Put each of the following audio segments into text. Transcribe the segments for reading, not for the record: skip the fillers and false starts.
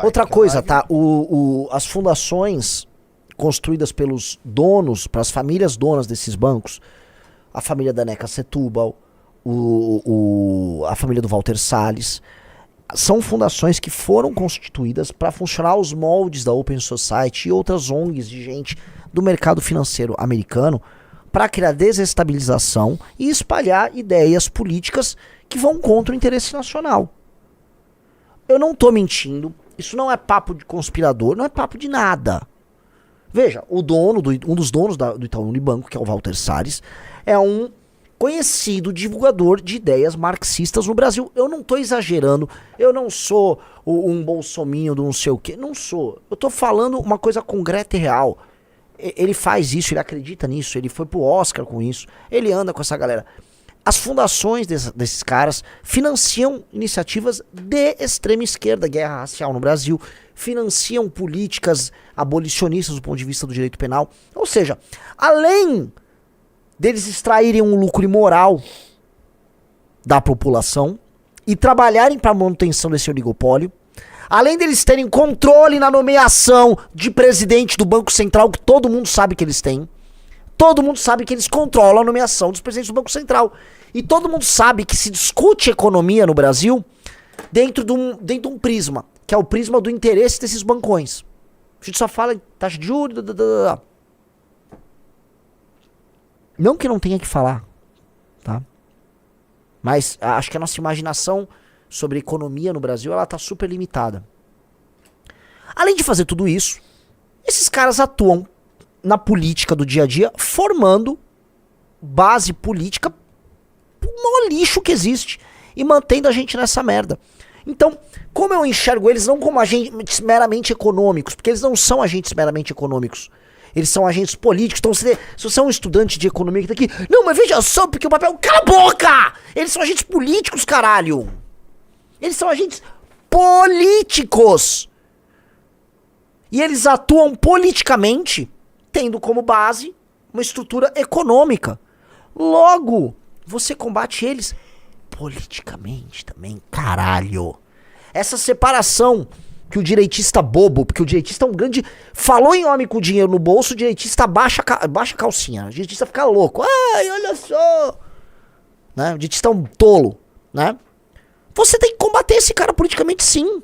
Outra coisa, tá? As fundações construídas pelos donos, para as famílias donas desses bancos, a família da Neca Setúbal, a família do Walter Salles, são fundações que foram constituídas para funcionar aos moldes da Open Society e outras ONGs de gente do mercado financeiro americano para criar desestabilização e espalhar ideias políticas que vão contra o interesse nacional. Eu não tô mentindo, isso não é papo de conspirador, não é papo de nada. Veja, um dos donos do Itaú Unibanco, que é o Walter Salles, é um conhecido divulgador de ideias marxistas no Brasil. Eu não tô exagerando, eu não sou um bolsominion do não sei o que, não sou. Eu tô falando uma coisa concreta e real. Ele faz isso, ele acredita nisso, ele foi pro Oscar com isso, ele anda com essa galera. As fundações desses caras financiam iniciativas de extrema esquerda, guerra racial no Brasil, financiam políticas abolicionistas do ponto de vista do direito penal. Ou seja, além deles extraírem um lucro imoral da população e trabalharem para a manutenção desse oligopólio, além deles terem controle na nomeação de presidente do Banco Central, que todo mundo sabe que eles têm, todo mundo sabe que eles controlam a nomeação dos presidentes do Banco Central. E todo mundo sabe que se discute economia no Brasil dentro de um prisma, que é o prisma do interesse desses bancões. A gente só fala em taxa de juros, não que não tenha que falar, tá? Mas acho que a nossa imaginação sobre economia no Brasil, ela tá super limitada. Além de fazer tudo isso, esses caras atuam na política do dia a dia, formando base política pro maior lixo que existe e mantendo a gente nessa merda. Então, como eu enxergo eles não como agentes meramente econômicos, porque eles não são agentes meramente econômicos, eles são agentes políticos. Então, se você é um estudante de economia que tá aqui, não, mas veja só, porque o papel... Cala a boca! Eles são agentes políticos, caralho! Eles são agentes políticos! E eles atuam politicamente, tendo como base uma estrutura econômica. Logo, você combate eles politicamente também, caralho. Essa separação que o direitista bobo, porque o direitista é um grande... Falou em homem com dinheiro no bolso, o direitista baixa a calcinha. O direitista fica louco. Ai, olha só! Né? O direitista é um tolo, né? Você tem que combater esse cara politicamente, sim.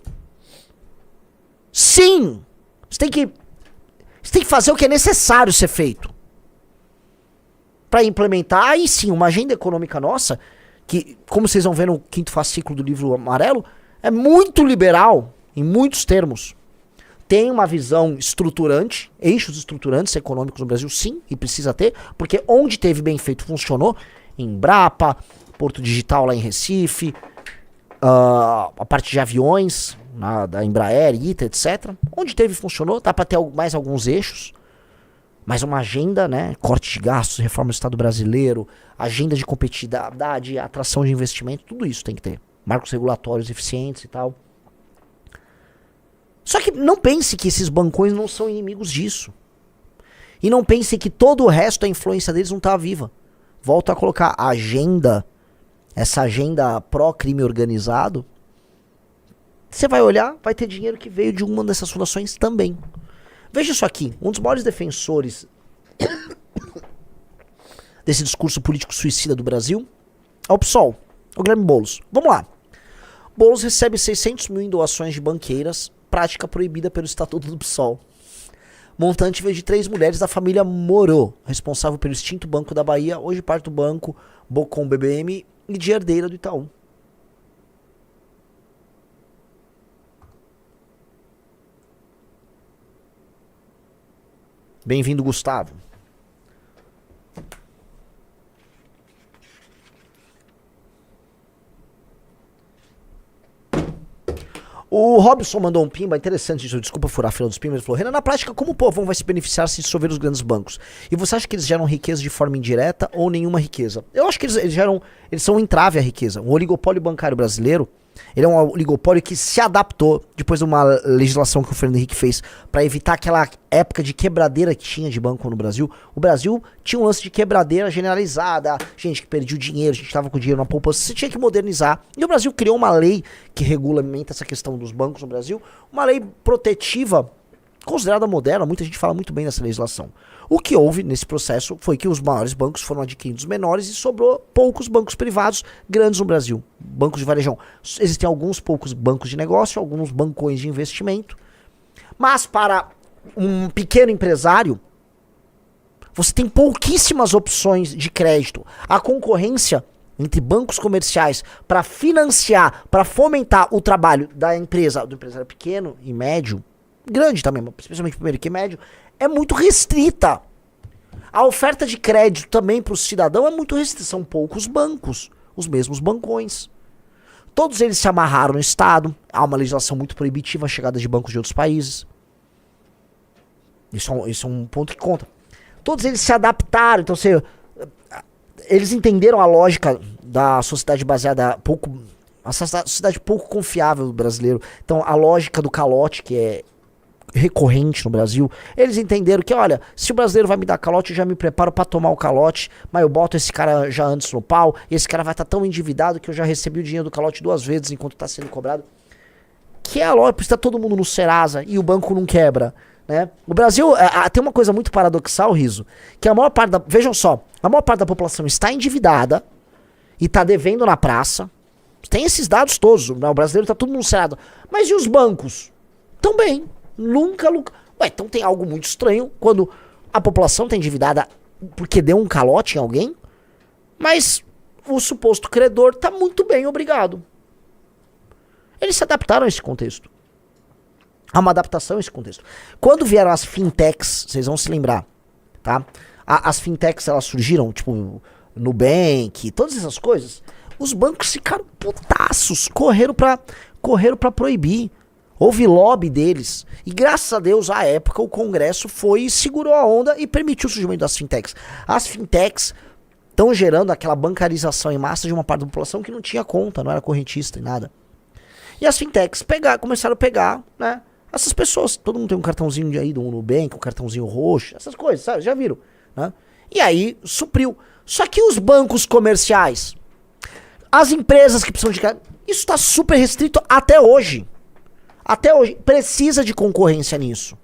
Sim! Você tem que fazer o que é necessário ser feito para implementar, aí sim, uma agenda econômica nossa, que, como vocês vão ver no 5º fascículo do livro amarelo, é muito liberal, em muitos termos. Tem uma visão estruturante, eixos estruturantes econômicos no Brasil, sim, e precisa ter, porque onde teve bem feito funcionou, em Embrapa, Porto Digital lá em Recife, a parte de aviões, da Embraer, ITA, etc. Onde teve funcionou, dá para ter mais alguns eixos, mas uma agenda, né, corte de gastos, reforma do Estado brasileiro, agenda de competitividade, atração de investimento, tudo isso tem que ter. Marcos regulatórios eficientes e tal. Só que não pense que esses bancões não são inimigos disso. E não pense que todo o resto da influência deles não tá viva. Volto a colocar a agenda, essa agenda pró-crime organizado. Você vai olhar, vai ter dinheiro que veio de uma dessas fundações também. Veja isso aqui, um dos maiores defensores desse discurso político suicida do Brasil é o PSOL, o Guilherme Boulos. Vamos lá. Boulos recebe 600 mil em doações de banqueiras, prática proibida pelo Estatuto do PSOL. Montante veio de 3 mulheres da família Moro, responsável pelo extinto Banco da Bahia, hoje parte do banco Bocom BBM e de herdeira do Itaú. Bem-vindo, Gustavo. O Robson mandou um pimba interessante, desculpa furar a fila dos pimbas, ele falou: Renan, na prática, como o povão vai se beneficiar se dissolver os grandes bancos? E você acha que eles geram riqueza de forma indireta ou nenhuma riqueza? Eu acho que eles são um entrave à riqueza. O oligopólio bancário brasileiro, Ele é um oligopólio que se adaptou depois de uma legislação que o Fernando Henrique fez para evitar aquela época de quebradeira que tinha de banco no Brasil. O Brasil tinha um lance de quebradeira generalizada, gente que perdia o dinheiro, a gente estava com o dinheiro na poupança, você tinha que modernizar. E o Brasil criou uma lei que regulamenta essa questão dos bancos no Brasil, uma lei protetiva, considerada moderna, muita gente fala muito bem dessa legislação. O que houve nesse processo foi que os maiores bancos foram adquirindo os menores e sobrou poucos bancos privados grandes no Brasil, bancos de varejão. Existem alguns poucos bancos de negócio, alguns bancões de investimento, mas para um pequeno empresário, você tem pouquíssimas opções de crédito. A concorrência entre bancos comerciais para financiar, para fomentar o trabalho da empresa, do empresário pequeno e médio, grande também, especialmente primeiro que médio, é muito restrita. A oferta de crédito também para o cidadão é muito restrita. São poucos bancos, os mesmos bancões. Todos eles se amarraram no Estado. Há uma legislação muito proibitiva a chegada de bancos de outros países. Isso é um ponto que conta. Todos eles se adaptaram. Então, eles entenderam a lógica da sociedade baseada a sociedade pouco confiável do brasileiro. Então, a lógica do calote, que é recorrente no Brasil, eles entenderam que, olha, se o brasileiro vai me dar calote, eu já me preparo pra tomar o calote, mas eu boto esse cara já antes no pau, e esse cara vai estar tão endividado que eu já recebi o dinheiro do calote 2 vezes enquanto tá sendo cobrado. Que é a lógica, está todo mundo no Serasa e o banco não quebra, né? O Brasil tem uma coisa muito paradoxal, Riso, que a maior parte da, vejam só, a maior parte da população está endividada e tá devendo na praça. Tem esses dados todos, o brasileiro tá todo mundo no Serasa. Mas e os bancos? Também. Nunca. Ué, então tem algo muito estranho quando a população tá endividada porque deu um calote em alguém, mas o suposto credor tá muito bem, obrigado. Eles se adaptaram a esse contexto. Há uma adaptação a esse contexto. Quando vieram as fintechs, vocês vão se lembrar, tá? As fintechs, elas surgiram, tipo, Nubank, todas essas coisas. Os bancos ficaram putaços, correram pra proibir. Houve lobby deles. E graças a Deus, à época, o Congresso foi e segurou a onda e permitiu o surgimento das fintechs. As fintechs estão gerando aquela bancarização em massa de uma parte da população que não tinha conta, não era correntista e nada. E as fintechs começaram a pegar, né, essas pessoas. Todo mundo tem um cartãozinho de aí do Nubank, um cartãozinho roxo, essas coisas, sabe? Já viram, né? E aí supriu. Só que os bancos comerciais, as empresas que precisam de... Isso está super restrito até hoje. Até hoje, precisa de concorrência nisso.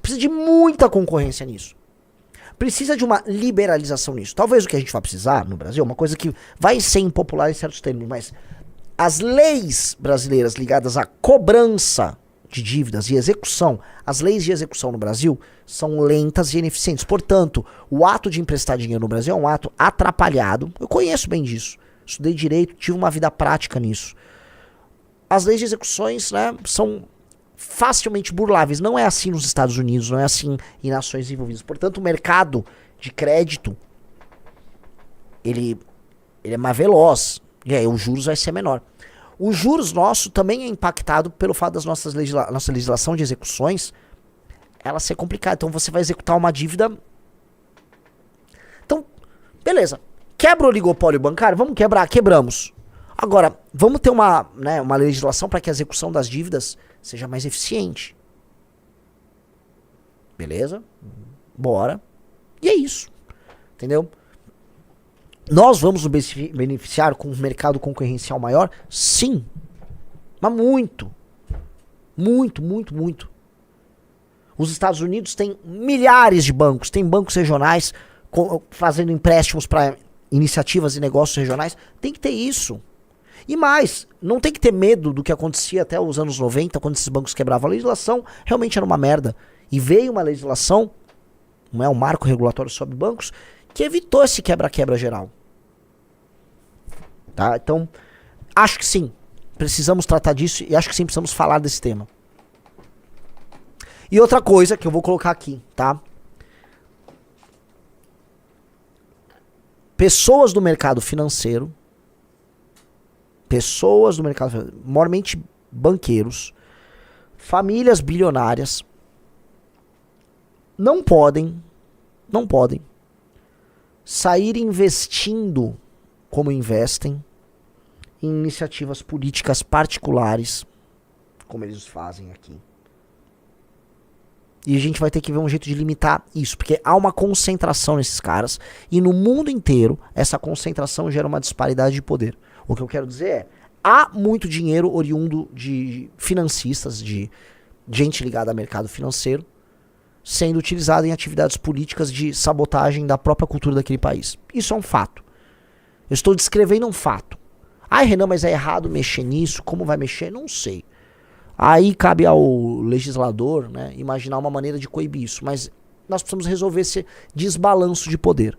Precisa de muita concorrência nisso. Precisa de uma liberalização nisso. Talvez o que a gente vai precisar no Brasil, uma coisa que vai ser impopular em certos termos, mas as leis brasileiras ligadas à cobrança de dívidas e execução, as leis de execução no Brasil são lentas e ineficientes. Portanto, o ato de emprestar dinheiro no Brasil é um ato atrapalhado. Eu conheço bem disso. Estudei direito, tive uma vida prática nisso. As leis de execuções, né, são facilmente burláveis. Não é assim nos Estados Unidos, não é assim em nações desenvolvidas. Portanto, o mercado de crédito, ele é mais veloz. E aí os juros vai ser menor. Os juros nosso também é impactado pelo fato das nossa legislação de execuções ela ser complicada. Então você vai executar uma dívida. Então, beleza. Quebra o oligopólio bancário? Vamos quebrar. Quebramos. Agora, vamos ter uma legislação para que a execução das dívidas seja mais eficiente. Beleza? Bora. E é isso. Entendeu? Nós vamos nos beneficiar com um mercado concorrencial maior? Sim. Mas muito. Muito, muito, muito. Os Estados Unidos têm milhares de bancos. Tem bancos regionais fazendo empréstimos para iniciativas e negócios regionais. Tem que ter isso. E mais, não tem que ter medo do que acontecia até os anos 90, quando esses bancos quebravam. A legislação realmente era uma merda. E veio uma legislação, não é um marco regulatório sobre bancos, que evitou esse quebra-quebra geral. Tá? Então, acho que sim, precisamos tratar disso e acho que sim, precisamos falar desse tema. E outra coisa que eu vou colocar aqui, tá? Pessoas do mercado financeiro, maiormente banqueiros, famílias bilionárias, não podem sair investindo como investem em iniciativas políticas particulares, como eles fazem aqui. E a gente vai ter que ver um jeito de limitar isso, porque há uma concentração nesses caras, e no mundo inteiro, essa concentração gera uma disparidade de poder. O que eu quero dizer é, há muito dinheiro oriundo de financistas, de gente ligada ao mercado financeiro, sendo utilizado em atividades políticas de sabotagem da própria cultura daquele país. Isso é um fato. Eu estou descrevendo um fato. Ai, Renan, mas é errado mexer nisso? Como vai mexer? Não sei. Aí cabe ao legislador, né, imaginar uma maneira de coibir isso. Mas nós precisamos resolver esse desbalanço de poder.